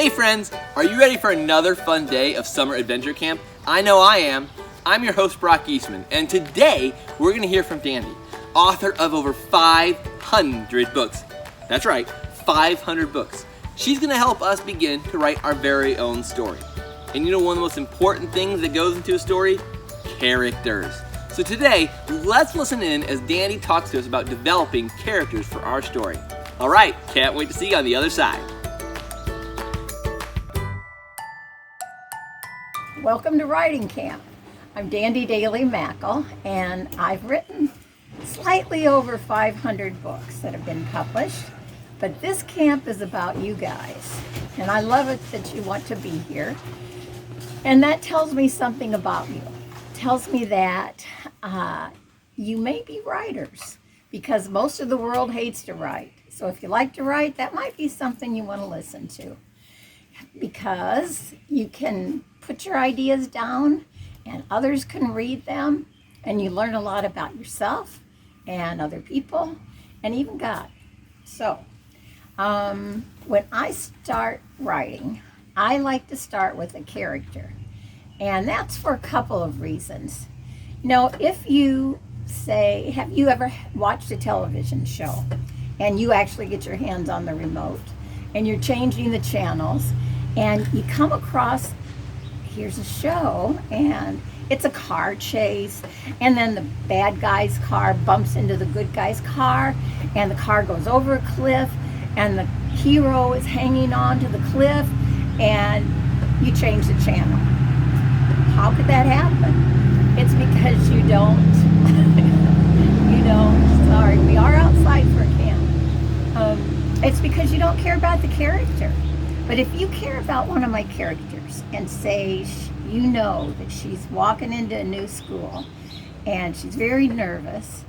Hey friends, are you ready for another fun day of summer adventure camp? I know I am. I'm your host Brock Eastman, and today we're going to hear from Dandi, author of over 500 books. That's right, 500 books. She's going to help us begin to write our very own story. And you know one of the most important things that goes into a story? Characters. So today, let's listen in as Dandi talks to us about developing characters for our story. All right, can't wait to see you on the other side. Welcome to Writing Camp. I'm Dandi Daley Mackall, and I've written slightly over 500 books that have been published. But this camp is about you guys, and I love it that you want to be here. And that tells me something about you. It tells me that you may be writers, because most of the world hates to write. So if you like to write, that might be something you want to listen to, because you can put your ideas down and others can read them, and you learn a lot about yourself and other people and even God. So when I start writing, I like to start with a character, and that's for a couple of reasons. You know, if you say, have you ever watched a television show and you actually get your hands on the remote and you're changing the channels and you come across, here's a show and it's a car chase, and then the bad guy's car bumps into the good guy's car, and the car goes over a cliff, and the hero is hanging on to the cliff, and you change the channel. How could that happen? It's because you don't, sorry, we are outside for camp. It's because you don't care about the character. But if you care about one of my characters and say, you know that she's walking into a new school and she's very nervous,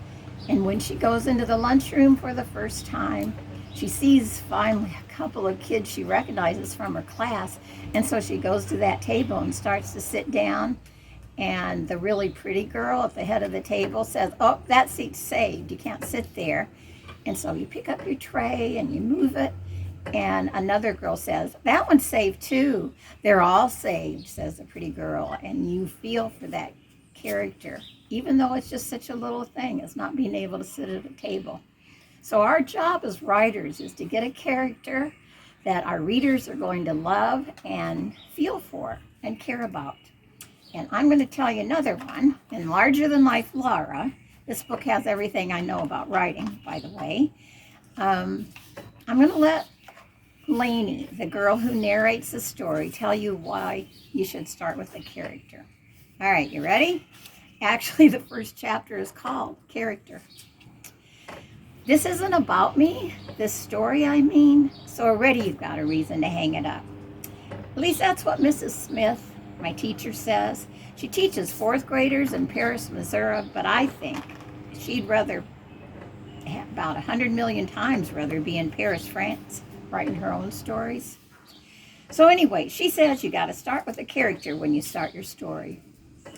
and when she goes into the lunchroom for the first time, she sees finally a couple of kids she recognizes from her class, and so she goes to that table and starts to sit down, and the really pretty girl at the head of the table says, oh, that seat's saved, you can't sit there. And so you pick up your tray and you move it, and another girl says, that one's saved too. They're all saved, says the pretty girl. And you feel for that character, even though it's just such a little thing. It's not being able to sit at a table. So our job as writers is to get a character that our readers are going to love and feel for and care about. And I'm going to tell you another one. In Larger Than Life Laura, this book has everything I know about writing, by the way. I'm going to let Lainey, the girl who narrates the story, tell you why you should start with a character. All right, you ready? Actually, the first chapter is called Character. This isn't about me, this story I mean, so already you've got a reason to hang it up. At least that's what Mrs. Smith, my teacher, says. She teaches fourth graders in Paris, Missouri, but I think she'd rather, about 100 million times rather, be in Paris, France, writing her own stories. So anyway, she says you got to start with a character when you start your story.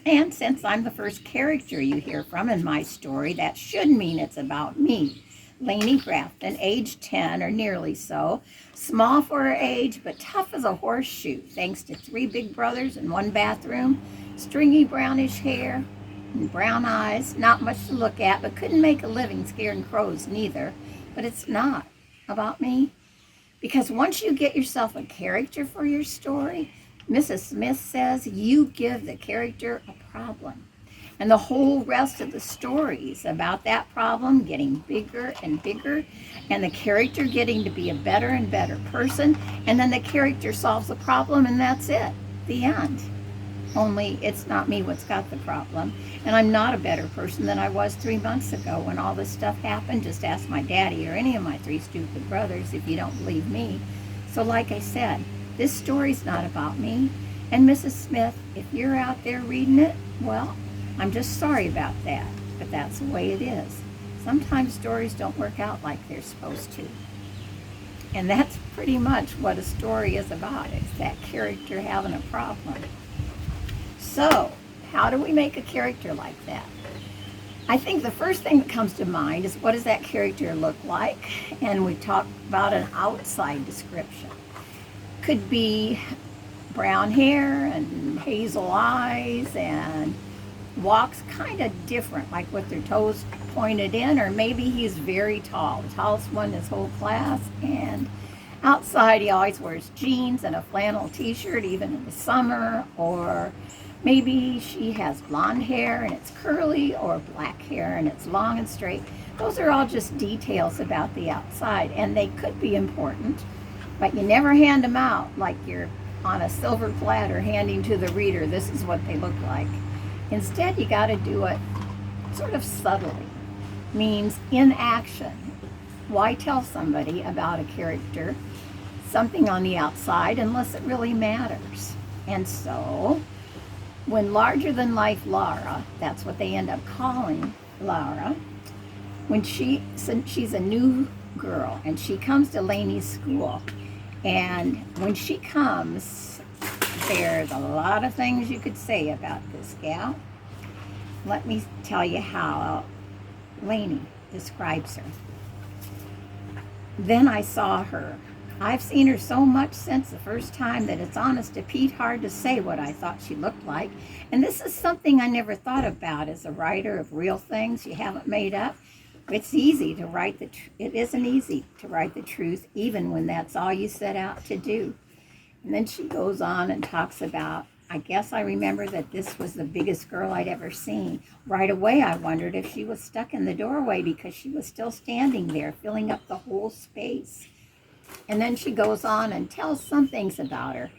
And since I'm the first character you hear from in my story, that should mean it's about me, Lainey Grafton, age 10 or nearly so, small for her age but tough as a horseshoe, thanks to 3 big brothers in one bathroom, stringy brownish hair and brown eyes, not much to look at, but couldn't make a living scaring crows neither. But it's not about me. Because once you get yourself a character for your story, Mrs. Smith says you give the character a problem. And the whole rest of the story is about that problem getting bigger and bigger, and the character getting to be a better and better person, and then the character solves the problem, and that's it, the end. Only it's not me what's got the problem, and I'm not a better person than I was 3 months ago when all this stuff happened. Just ask my daddy or any of my 3 stupid brothers if you don't believe me. So like I said, this story's not about me. And Mrs. Smith, if you're out there reading it, well, I'm just sorry about that, but that's the way it is. Sometimes stories don't work out like they're supposed to. And that's pretty much what a story is about, is that character having a problem. So, how do we make a character like that? I think the first thing that comes to mind is, what does that character look like? And we talk about an outside description. could be brown hair and hazel eyes and walks kind of different, like with their toes pointed in, or maybe he's very tall, the tallest one in his whole class. And outside he always wears jeans and a flannel t-shirt, even in the summer. Or maybe she has blonde hair and it's curly, or black hair and it's long and straight. Those are all just details about the outside, and they could be important, but you never hand them out like you're on a silver platter handing to the reader, this is what they look like. Instead, you got to do it sort of subtly. Means in action. Why tell somebody about a character, something on the outside, unless it really matters? And so, when larger than life Laura, that's what they end up calling Laura, when since she's a new girl and she comes to Laney's school, and when she comes, there's a lot of things you could say about this gal. Let me tell you how Laney describes her. Then I saw her. I've seen her so much since the first time that it's honest to Pete hard to say what I thought she looked like. And this is something I never thought about as a writer of real things you haven't made up. It's easy to write it isn't easy to write the truth, even when that's all you set out to do. And then she goes on and talks about, I guess I remember that this was the biggest girl I'd ever seen. Right away I wondered if she was stuck in the doorway because she was still standing there, filling up the whole space. And then she goes on and tells some things about her.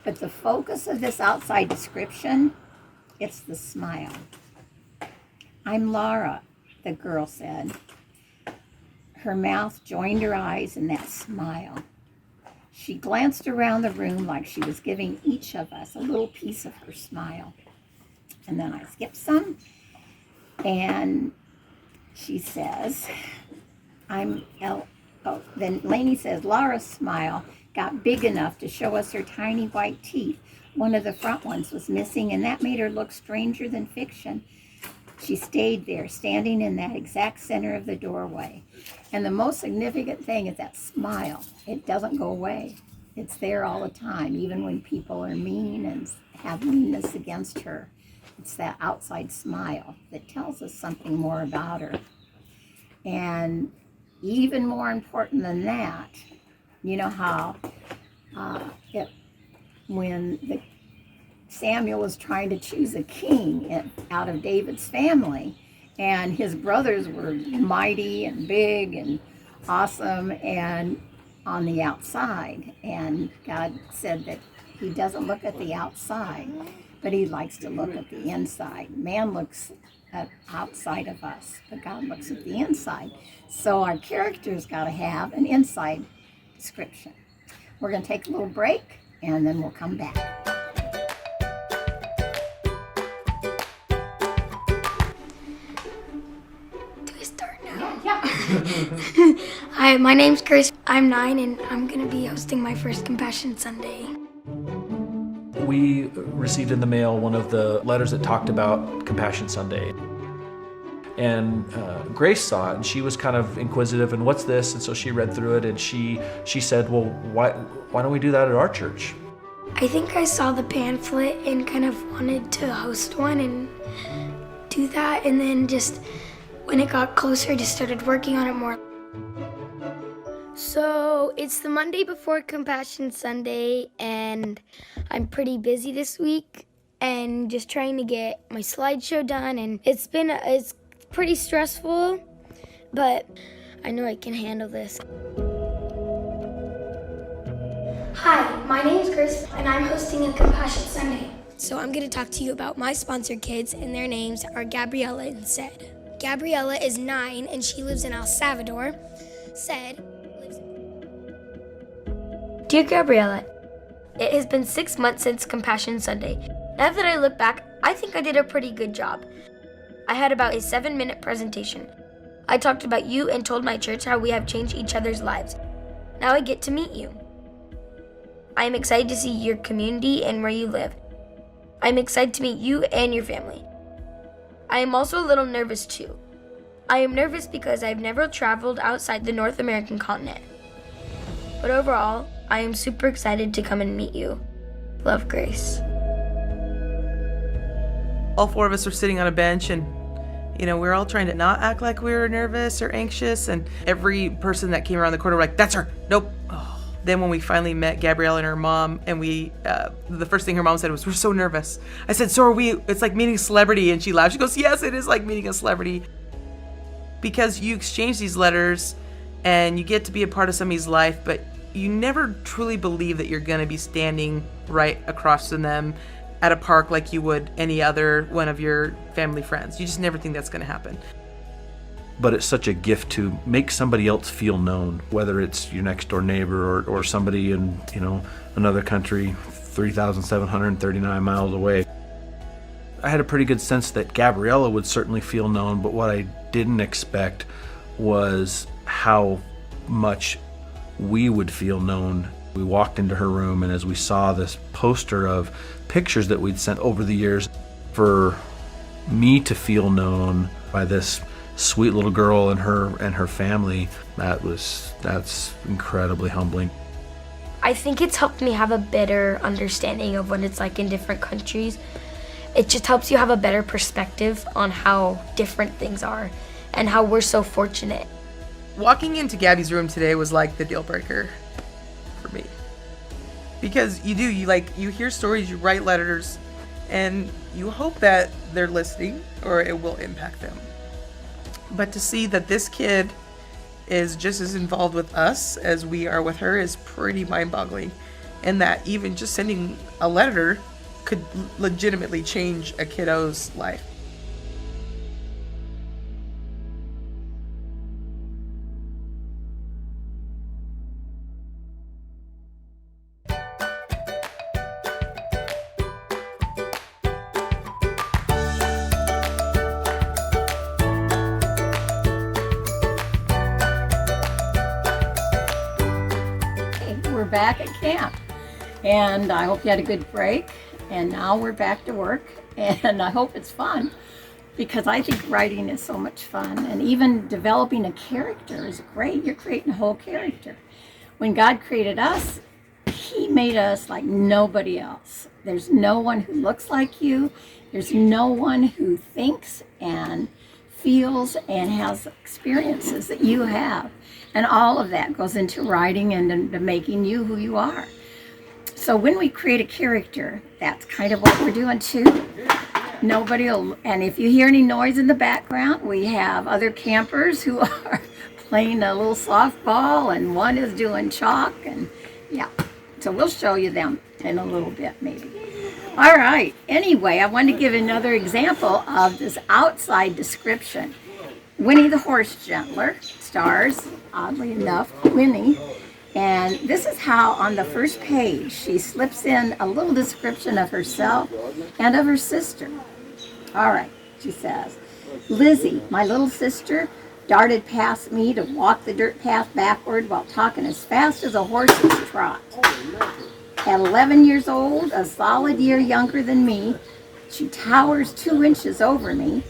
But the focus of this outside description, it's the smile. I'm Laura, the girl said. Her mouth joined her eyes in that smile. She glanced around the room like she was giving each of us a little piece of her smile. And then I skipped some, and she says, then Laney says, Laura's smile got big enough to show us her tiny white teeth. One of the front ones was missing, and that made her look stranger than fiction. She stayed there, standing in that exact center of the doorway. And the most significant thing is that smile. It doesn't go away. It's there all the time, even when people are mean and have meanness against her. It's that outside smile that tells us something more about her. And even more important than that, you know how when Samuel was trying to choose a king out of David's family, and his brothers were mighty and big and awesome and on the outside, and God said that he doesn't look at the outside, but he likes to look at the inside. Man looks at outside of us, but God looks at the inside. So our character's got to have an inside description. We're going to take a little break, and then we'll come back. Hi, my name's Chris. I'm 9 and I'm going to be hosting my first Compassion Sunday. We received in the mail one of the letters that talked about Compassion Sunday. And Grace saw it, and she was kind of inquisitive, and what's this? And so she read through it, and she said, well, why don't we do that at our church? I think I saw the pamphlet and kind of wanted to host one and do that, and then just when it got closer, I just started working on it more. So it's the Monday before Compassion Sunday, and I'm pretty busy this week and just trying to get my slideshow done, and it's pretty stressful, but I know I can handle this. Hi, my name is Chris, and I'm hosting a Compassion Sunday. So I'm going to talk to you about my sponsored kids, and their names are Gabriella and Sed. Gabriella is 9, and she lives in El Salvador. Sed lives in... Dear Gabriella, it has been 6 months since Compassion Sunday. Now that I look back, I think I did a pretty good job. I had about a 7-minute presentation. I talked about you and told my church how we have changed each other's lives. Now I get to meet you. I am excited to see your community and where you live. I am excited to meet you and your family. I am also a little nervous too. I am nervous because I've never traveled outside the North American continent. But overall, I am super excited to come and meet you. Love, Grace. All four of us were sitting on a bench, and we're all trying to not act like we were nervous or anxious, and every person that came around the corner were like, "That's her, nope." Then when we finally met Gabrielle and her mom, and the first thing her mom said was, "We're so nervous." I said, "So are we. It's like meeting a celebrity." And she laughed. She goes, "Yes, it is like meeting a celebrity." Because you exchange these letters and you get to be a part of somebody's life, but you never truly believe that you're going to be standing right across from them at a park like you would any other one of your family friends. You just never think that's going to happen. But it's such a gift to make somebody else feel known, whether it's your next door neighbor or somebody in, another country 3,739 miles away. I had a pretty good sense that Gabriella would certainly feel known, but what I didn't expect was how much we would feel known. We walked into her room, and as we saw this poster of pictures that we'd sent over the years, for me to feel known by this sweet little girl and her family, that's incredibly humbling. I think it's helped me have a better understanding of what it's like in different countries. It just helps you have a better perspective on how different things are and how we're so fortunate. Walking into Gabby's room today was like the deal breaker for me. Because you hear stories, you write letters, and you hope that they're listening or it will impact them. But to see that this kid is just as involved with us as we are with her is pretty mind-boggling. And that even just sending a letter could legitimately change a kiddo's life. We're back at camp, and I hope you had a good break, and now we're back to work, and I hope it's fun, because I think writing is so much fun, and even developing a character is great. You're creating a whole character. When God created us, He made us like nobody else. There's no one who looks like you. There's no one who thinks and feels and has experiences that you have. And all of that goes into writing and into making you who you are. So when we create a character, that's kind of what we're doing too. And if you hear any noise in the background, we have other campers who are playing a little softball, and one is doing chalk, and yeah. So we'll show you them in a little bit maybe. All right, anyway, I want to give another example of this outside description. Winnie the Horse Gentler stars, oddly enough, Winnie. And this is how on the first page she slips in a little description of herself and of her sister. All right, she says, Lizzie, my little sister, darted past me to walk the dirt path backward while talking as fast as a horse's trot. At 11 years old, a solid year younger than me, she towers 2 inches over me.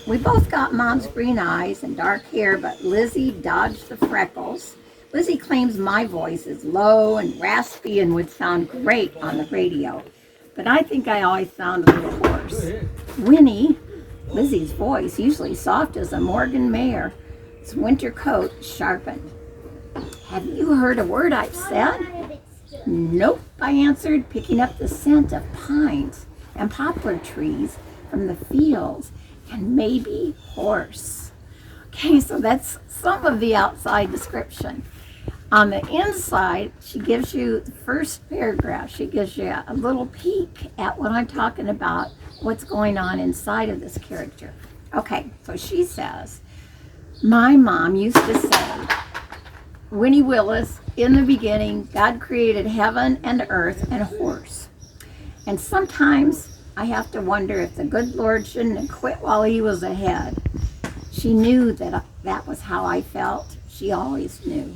We both got Mom's green eyes and dark hair, but Lizzie dodged the freckles. Lizzie claims my voice is low and raspy and would sound great on the radio, but I think I always sound a little hoarse. Winnie, Lizzie's voice, usually soft as a Morgan mare's winter coat, sharpened. Have you heard a word I've said? Nope, I answered, picking up the scent of pines and poplar trees from the fields, and maybe horse. Okay, so that's some of the outside description. On the inside, she gives you the first paragraph. She gives you a little peek at what I'm talking about, what's going on inside of this character. Okay, so she says, my mom used to say, Winnie Willis, in the beginning, God created heaven and earth and a horse. And sometimes I have to wonder if the good Lord shouldn't have quit while he was ahead. She knew that that was how I felt. She always knew.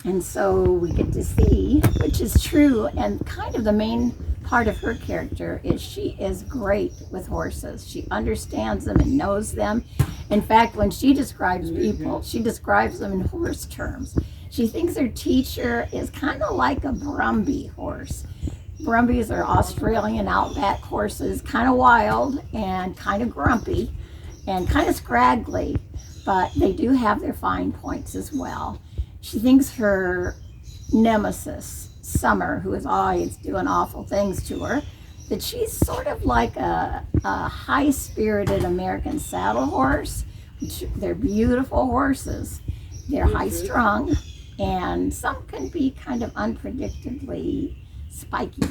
And so we get to see, which is true, and kind of the main part of her character is she is great with horses. She understands them and knows them. In fact, when she describes people, she describes them in horse terms. She thinks her teacher is kind of like a Brumby horse. Brumbies are Australian outback horses, kind of wild and kind of grumpy and kind of scraggly, but they do have their fine points as well. She thinks her nemesis, Summer, who is always doing awful things to her, that she's sort of like a high-spirited American saddle horse. They're beautiful horses. They're high-strung, and some can be kind of unpredictably spiky.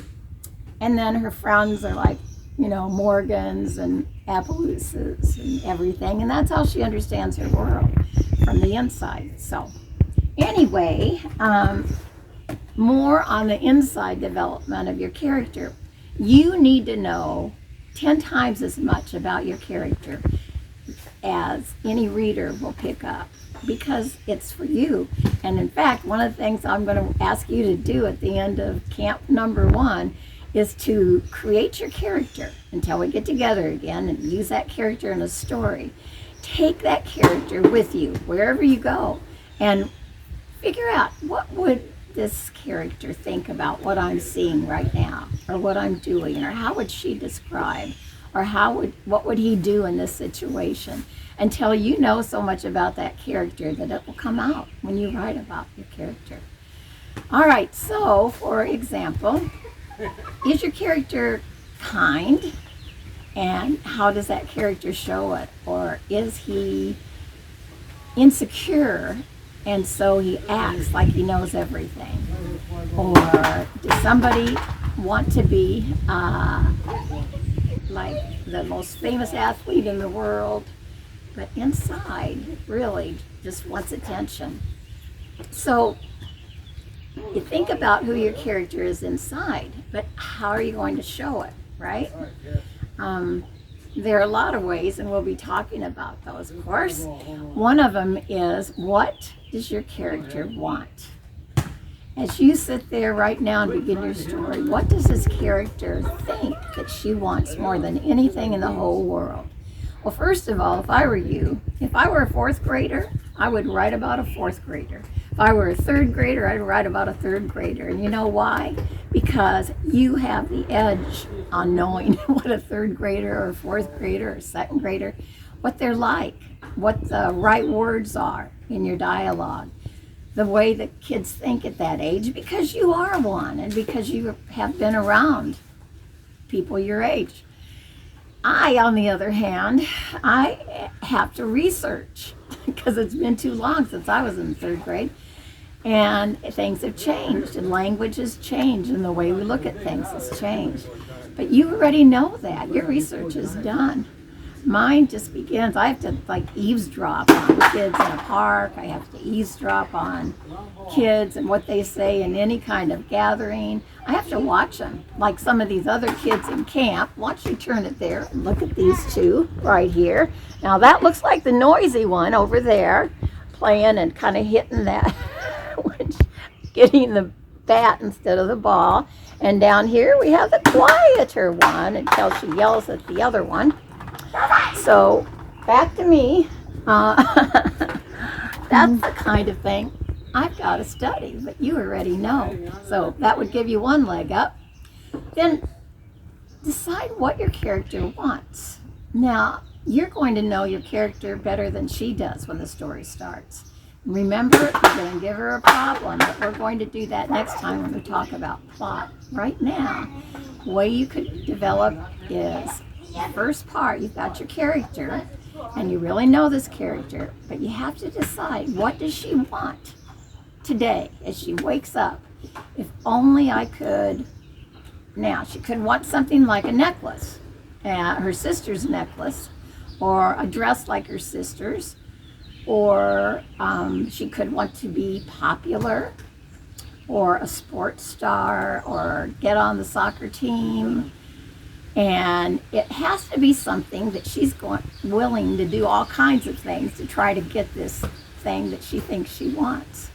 And then her friends are like, Morgans and Appaloosas and everything, and that's how she understands her world from the inside. So anyway, more on the inside development of your character. You need to know 10 times as much about your character as any reader will pick up, because it's for you. And in fact, one of the things I'm going to ask you to do at the end of camp number 1 is to create your character until we get together again and use that character in a story. Take that character with you wherever you go and figure out, what would this character think about what I'm seeing right now, or what I'm doing, or how would she describe, or what would he do in this situation, until you know so much about that character that it will come out when you write about your character. All right, so for example, is your character kind, and how does that character show it? Or is he insecure, and so he acts like he knows everything? Or does somebody want to be like the most famous athlete in the world, but inside really just wants attention? So you think about who your character is inside, but how are you going to show it, right? There are a lot of ways, and we'll be talking about those, of course. One of them is, what does your character want? As you sit there right now and begin your story, what does this character think that she wants more than anything in the whole world? Well, first of all, if I were you, if I were a 4th grader, I would write about a 4th grader. If I were a 3rd grader, I'd write about a 3rd grader. And you know why? Because you have the edge on knowing what a 3rd grader or a 4th grader or 2nd grader, what they're like, what the right words are in your dialogue, the way that kids think at that age, because you are one and because you have been around people your age. I, on the other hand, I have to research because it's been too long since I was in 3rd grade. And things have changed, and language has changed, and the way we look at things has changed. But you already know that. Your research is done. Mine just begins. I have to eavesdrop on kids in a park. I have to eavesdrop on kids and what they say in any kind of gathering. I have to watch them, like some of these other kids in camp. Watch you turn it there and look at these two right here. Now that looks like the noisy one over there, playing and kind of hitting that, getting the bat instead of the ball. And down here we have the quieter one until she yells at the other one. So back to me. That's the kind of thing I've got to study, but you already know. So that would give you one leg up. Then decide what your character wants. Now, you're going to know your character better than she does when the story starts. Remember, you're going to give her a problem, but we're going to do that next time when we talk about plot. Right now, the way you could develop is, first part, you've got your character, and you really know this character, but you have to decide, what does she want today as she wakes up? If only I could. Now, she could want something like a necklace, her sister's necklace, or a dress like her sister's, or she could want to be popular, or a sports star, or get on the soccer team. And it has to be something that she's willing to do all kinds of things to try to get this thing that she thinks she wants.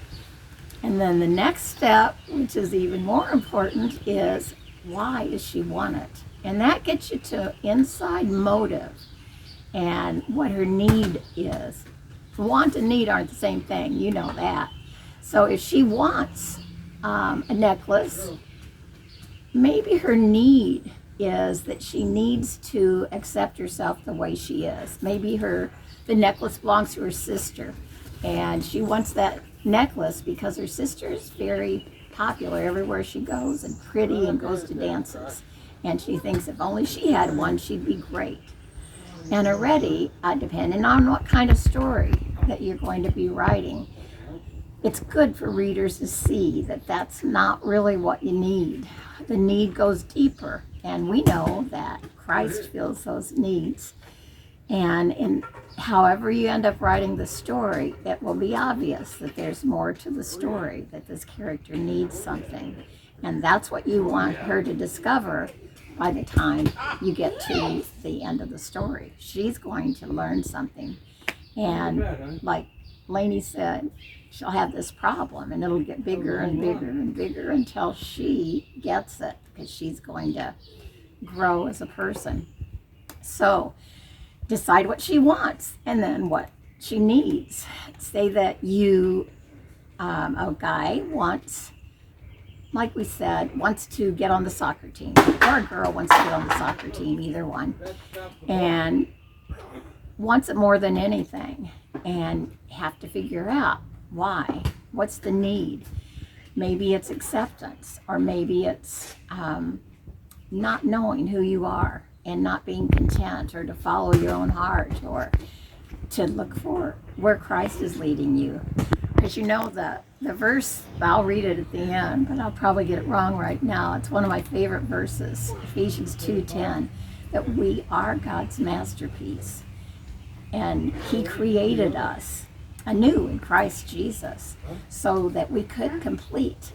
And then the next step, which is even more important, is, why does she want it? And that gets you to inside motive and what her need is. Want and need aren't the same thing, you know that. So if she wants a necklace, maybe her need is that she needs to accept herself the way she is. Maybe the necklace belongs to her sister, and she wants that necklace because her sister is very popular everywhere she goes and pretty and goes to dances. And she thinks if only she had one, she'd be great. And already, depending on what kind of story that you're going to be writing, it's good for readers to see that that's not really what you need. The need goes deeper, and we know that Christ fills those needs. And however you end up writing the story, it will be obvious that there's more to the story, that this character needs something. And that's what you want her to discover by the time you get to the end of the story. She's going to learn something. And like Lainey said, she'll have this problem, and it'll get bigger and bigger and bigger until she gets it, because she's going to grow as a person. So decide what she wants and then what she needs. Say that a guy wants, like we said, wants to get on the soccer team, or a girl wants to get on the soccer team, either one, and wants it more than anything, and have to figure out why. What's the need? Maybe it's acceptance, or maybe it's not knowing who you are and not being content, or to follow your own heart, or to look for where Christ is leading you. Because you know the verse, I'll read it at the end, but I'll probably get it wrong right now. It's one of my favorite verses, Ephesians 2:10, that we are God's masterpiece. And he created us anew in Christ Jesus so that we could complete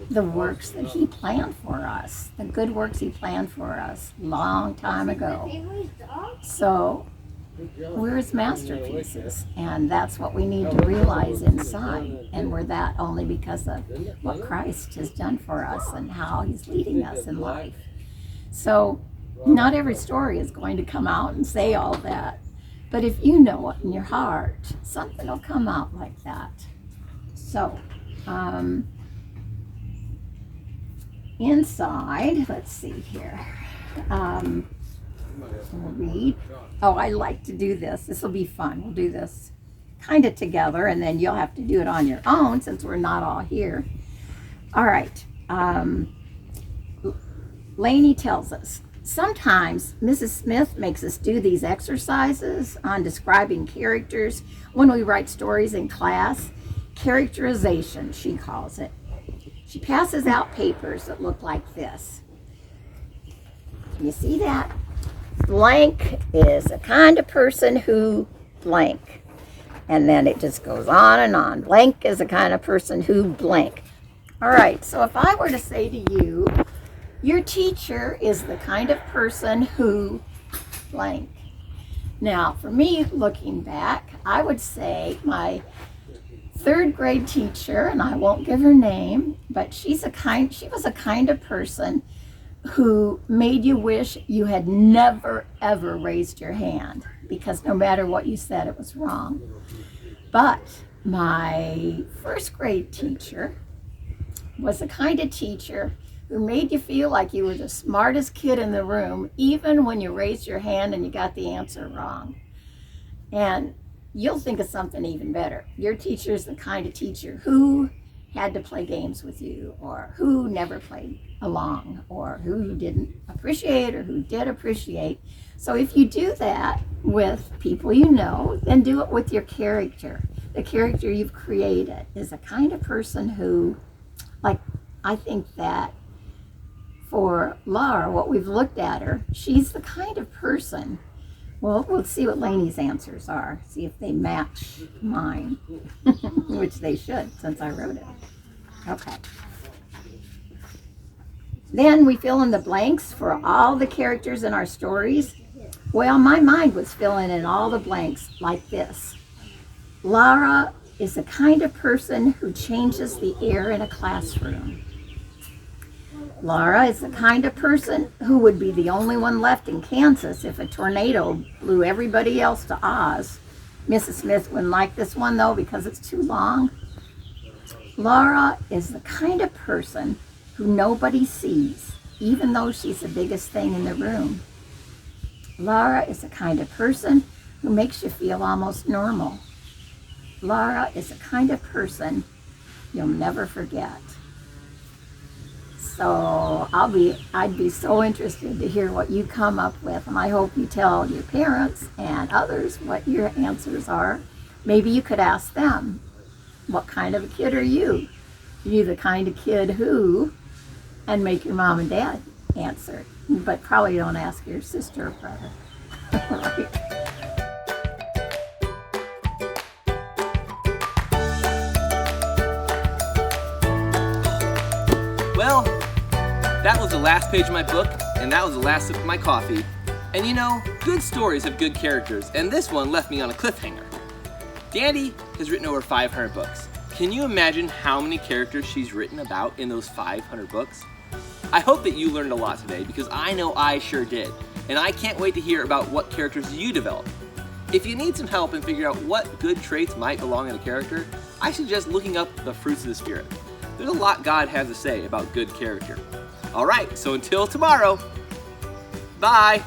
the works that he planned for us, the good works he planned for us long time ago. So we're his masterpieces, and that's what we need to realize inside. And we're that only because of what Christ has done for us and how he's leading us in life. So not every story is going to come out and say all that. But if you know it in your heart, something will come out like that. So, inside, let's see here. We'll read. Oh, I like to do this. This will be fun. We'll do this kind of together, and then you'll have to do it on your own since we're not all here. All right. Lainey tells us, sometimes Mrs. Smith makes us do these exercises on describing characters when we write stories in class. Characterization, she calls it. She passes out papers that look like this. Can you see that? Blank is the kind of person who blank. And then it just goes on and on. Blank is the kind of person who blank. All right, so if I were to say to you, your teacher is the kind of person who blank. Now, for me, looking back, I would say my third grade teacher, and I won't give her name, but she was a kind of person who made you wish you had never, ever raised your hand, because no matter what you said, it was wrong. But my first grade teacher was the kind of teacher who made you feel like you were the smartest kid in the room, even when you raised your hand and you got the answer wrong. And you'll think of something even better. Your teacher is the kind of teacher who had to play games with you, or who never played along, or who you didn't appreciate, or who did appreciate. So if you do that with people you know, then do it with your character. The character you've created is a kind of person who, like, I think that for Laura, what we've looked at her, she's the kind of person, well, we'll see what Lainey's answers are, see if they match mine, which they should, since I wrote it. Okay. Then we fill in the blanks for all the characters in our stories. Well, my mind was filling in all the blanks like this. Laura is the kind of person who changes the air in a classroom. Laura is the kind of person who would be the only one left in Kansas if a tornado blew everybody else to Oz. Mrs. Smith wouldn't like this one, though, because it's too long. Laura is the kind of person who nobody sees, even though she's the biggest thing in the room. Laura is the kind of person who makes you feel almost normal. Laura is the kind of person you'll never forget. So I'd be so interested to hear what you come up with, and I hope you tell your parents and others what your answers are. Maybe you could ask them, what kind of a kid are you? Are you the kind of kid who? And make your mom and dad answer. But probably don't ask your sister or brother. Right? Well, that was the last page of my book, and that was the last sip of my coffee. And you know, good stories have good characters, and this one left me on a cliffhanger. Dandi has written over 500 books. Can you imagine how many characters she's written about in those 500 books? I hope that you learned a lot today, because I know I sure did. And I can't wait to hear about what characters you develop. If you need some help in figuring out what good traits might belong in a character, I suggest looking up the fruits of the Spirit. There's a lot God has to say about good character. All right, so until tomorrow, bye.